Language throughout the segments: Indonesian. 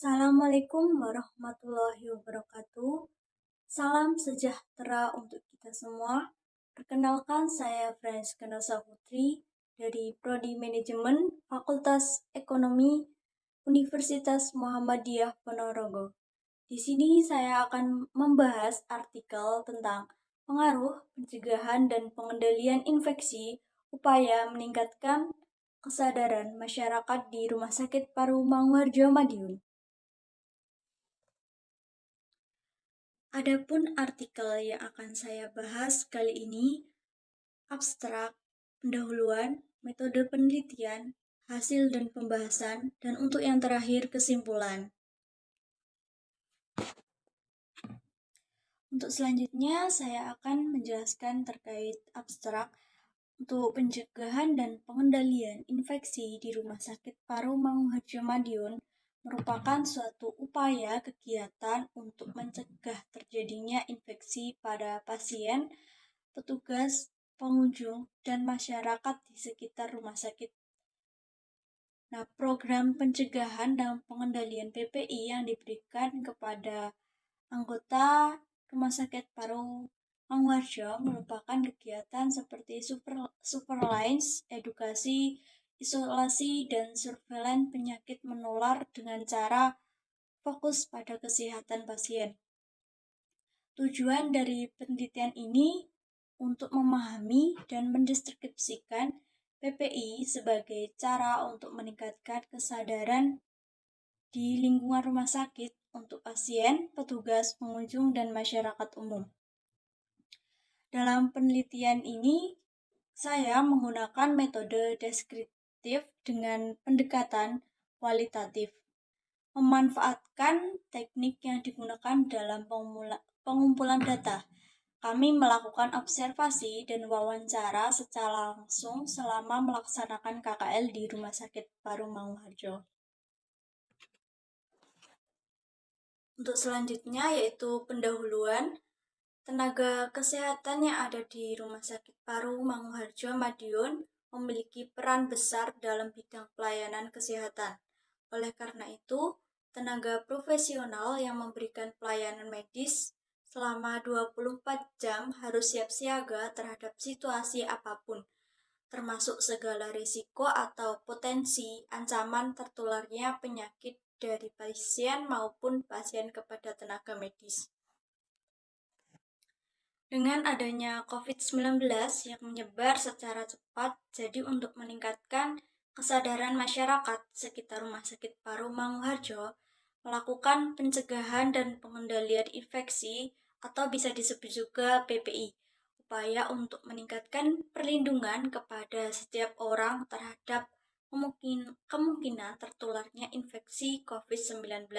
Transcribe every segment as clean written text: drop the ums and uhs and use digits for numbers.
Assalamualaikum warahmatullahi wabarakatuh. Salam sejahtera untuk kita semua. Perkenalkan, saya Francisca Nosa Putri dari Prodi Manajemen Fakultas Ekonomi Universitas Muhammadiyah Ponorogo. Di sini saya akan membahas artikel tentang pengaruh pencegahan dan pengendalian infeksi, upaya meningkatkan kesadaran masyarakat di Rumah Sakit Paru Manguharjo Madiun. Adapun artikel yang akan saya bahas kali ini, abstrak, pendahuluan, metode penelitian, hasil dan pembahasan, dan untuk yang terakhir kesimpulan. Untuk selanjutnya, saya akan menjelaskan terkait abstrak untuk pencegahan dan pengendalian infeksi di Rumah Sakit Paru Manguharjo Madiun merupakan suatu upaya kegiatan untuk mencegah terjadinya infeksi pada pasien, petugas, pengunjung, dan masyarakat di sekitar rumah sakit. Nah, program pencegahan dan pengendalian PPI yang diberikan kepada anggota Rumah Sakit Paru Manguharjo merupakan kegiatan seperti superlines, edukasi, isolasi, dan surveillance penyakit menular dengan cara fokus pada kesehatan pasien. Tujuan dari penelitian ini untuk memahami dan mendeskripsikan PPI sebagai cara untuk meningkatkan kesadaran di lingkungan rumah sakit untuk pasien, petugas, pengunjung, dan masyarakat umum. Dalam penelitian ini, saya menggunakan metode deskriptif dengan pendekatan kualitatif, memanfaatkan teknik yang digunakan dalam pengumpulan data. Kami melakukan observasi dan wawancara secara langsung selama melaksanakan KKL di Rumah Sakit Paru Manguharjo. Untuk selanjutnya yaitu pendahuluan. Tenaga kesehatan yang ada di Rumah Sakit Paru Manguharjo Madiun memiliki peran besar dalam bidang pelayanan kesehatan. Oleh karena itu, tenaga profesional yang memberikan pelayanan medis selama 24 jam harus siap siaga terhadap situasi apapun, termasuk segala risiko atau potensi ancaman tertularnya penyakit dari pasien maupun pasien kepada tenaga medis. Dengan adanya COVID-19 yang menyebar secara cepat, jadi untuk meningkatkan kesadaran masyarakat sekitar Rumah Sakit Paru Manguharjo melakukan pencegahan dan pengendalian infeksi atau bisa disebut juga PPI, upaya untuk meningkatkan perlindungan kepada setiap orang terhadap kemungkinan tertularnya infeksi COVID-19.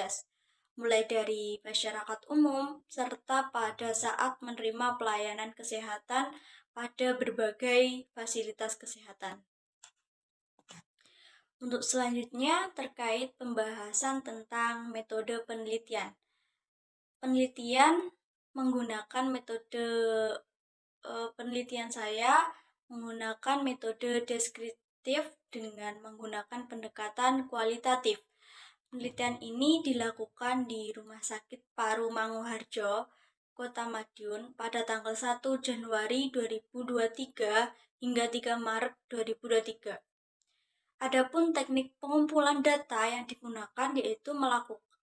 Mulai dari masyarakat umum, serta pada saat menerima pelayanan kesehatan pada berbagai fasilitas kesehatan. Untuk selanjutnya terkait pembahasan tentang metode penelitian. Penelitian menggunakan metode penelitian saya menggunakan metode deskriptif dengan menggunakan pendekatan kualitatif. Penelitian ini dilakukan di Rumah Sakit Paru Manguharjo, Kota Madiun pada tanggal 1 Januari 2023 hingga 3 Maret 2023. Adapun teknik pengumpulan data yang digunakan yaitu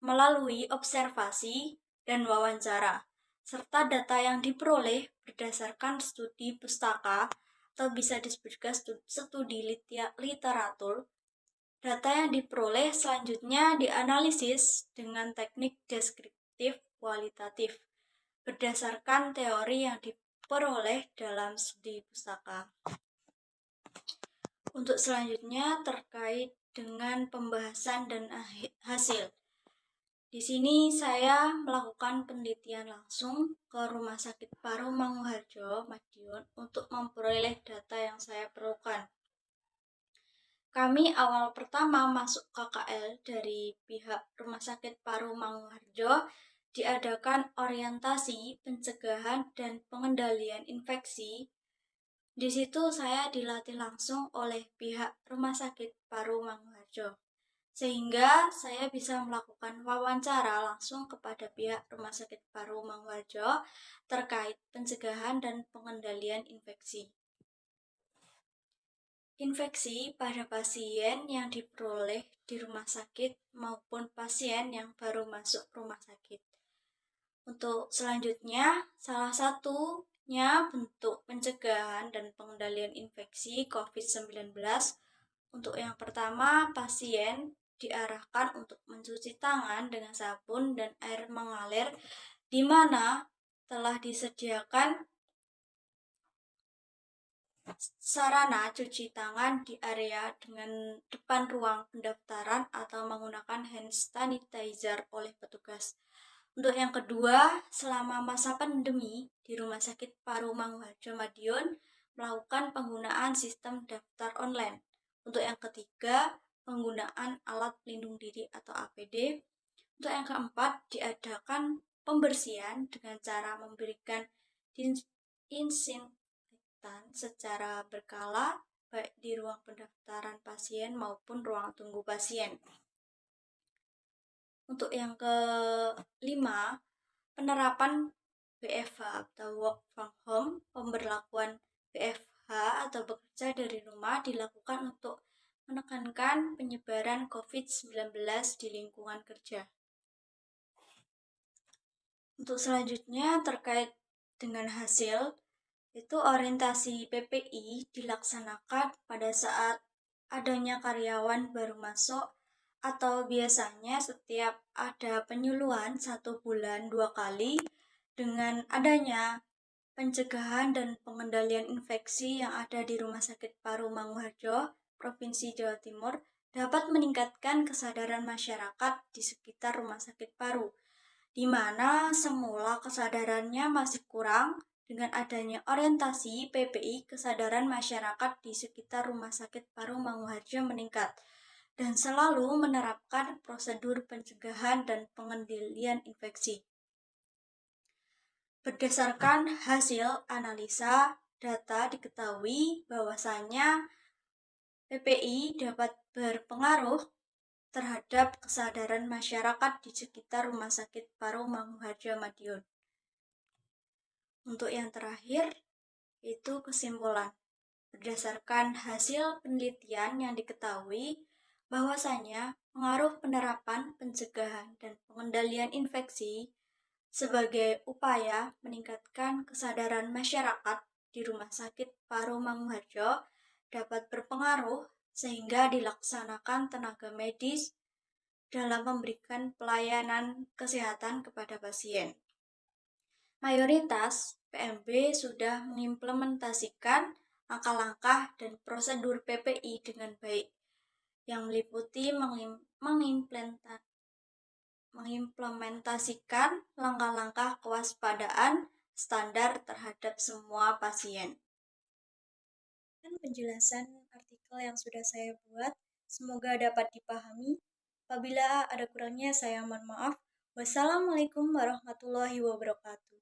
melalui observasi dan wawancara, serta data yang diperoleh berdasarkan studi pustaka atau bisa disebut juga studi literatur. Data yang diperoleh selanjutnya dianalisis dengan teknik deskriptif kualitatif berdasarkan teori yang diperoleh dalam studi pustaka. Untuk selanjutnya terkait dengan pembahasan dan hasil. Di sini saya melakukan penelitian langsung ke Rumah Sakit Paru Manguharjo Madiun untuk memperoleh data yang saya perlukan. Kami awal pertama masuk KKL dari pihak Rumah Sakit Paru Manguharjo diadakan orientasi pencegahan dan pengendalian infeksi. Di situ saya dilatih langsung oleh pihak Rumah Sakit Paru Manguharjo. sehingga saya bisa melakukan wawancara langsung kepada pihak Rumah Sakit Paru Manguharjo terkait pencegahan dan pengendalian infeksi. Infeksi pada pasien yang diperoleh di rumah sakit maupun pasien yang baru masuk rumah sakit. Untuk selanjutnya, salah satunya bentuk pencegahan dan pengendalian infeksi COVID-19. Untuk yang pertama, pasien diarahkan untuk mencuci tangan dengan sabun dan air mengalir di mana telah disediakan sarana cuci tangan di area dengan depan ruang pendaftaran atau menggunakan hand sanitizer oleh petugas. Untuk yang kedua, selama masa pandemi di Rumah Sakit Paru Manguharjo Madiun melakukan penggunaan sistem daftar online. Untuk yang ketiga, penggunaan alat pelindung diri atau APD. Untuk yang keempat, diadakan pembersihan dengan cara memberikan disinfektan secara berkala baik di ruang pendaftaran pasien maupun ruang tunggu pasien. Untuk yang kelima, penerapan WFH atau work from home, pemberlakuan WFH atau bekerja dari rumah dilakukan untuk menekankan penyebaran COVID-19 di lingkungan kerja. Untuk selanjutnya terkait dengan hasil, itu orientasi PPI dilaksanakan pada saat adanya karyawan baru masuk atau biasanya setiap ada penyuluhan 1 bulan 2 kali. Dengan adanya pencegahan dan pengendalian infeksi yang ada di Rumah Sakit Paru Manguharjo, Provinsi Jawa Timur, dapat meningkatkan kesadaran masyarakat di sekitar Rumah Sakit Paru, di mana semula kesadarannya masih kurang. Dengan adanya orientasi PPI, kesadaran masyarakat di sekitar Rumah Sakit Paru Manguharjo meningkat dan selalu menerapkan prosedur pencegahan dan pengendalian infeksi. Berdasarkan hasil analisa data diketahui bahwasanya PPI dapat berpengaruh terhadap kesadaran masyarakat di sekitar Rumah Sakit Paru Manguharjo Madiun. Untuk yang terakhir, itu kesimpulan. Berdasarkan hasil penelitian yang diketahui bahwasanya pengaruh penerapan pencegahan dan pengendalian infeksi sebagai upaya meningkatkan kesadaran masyarakat di Rumah Sakit Paru Manguharjo dapat berpengaruh sehingga dilaksanakan tenaga medis dalam memberikan pelayanan kesehatan kepada pasien. Mayoritas PMB sudah mengimplementasikan langkah-langkah dan prosedur PPI dengan baik, yang meliputi mengimplementasikan langkah-langkah kewaspadaan standar terhadap semua pasien. Dan penjelasan artikel yang sudah saya buat semoga dapat dipahami. Apabila ada kurangnya saya mohon maaf. Wassalamualaikum warahmatullahi wabarakatuh.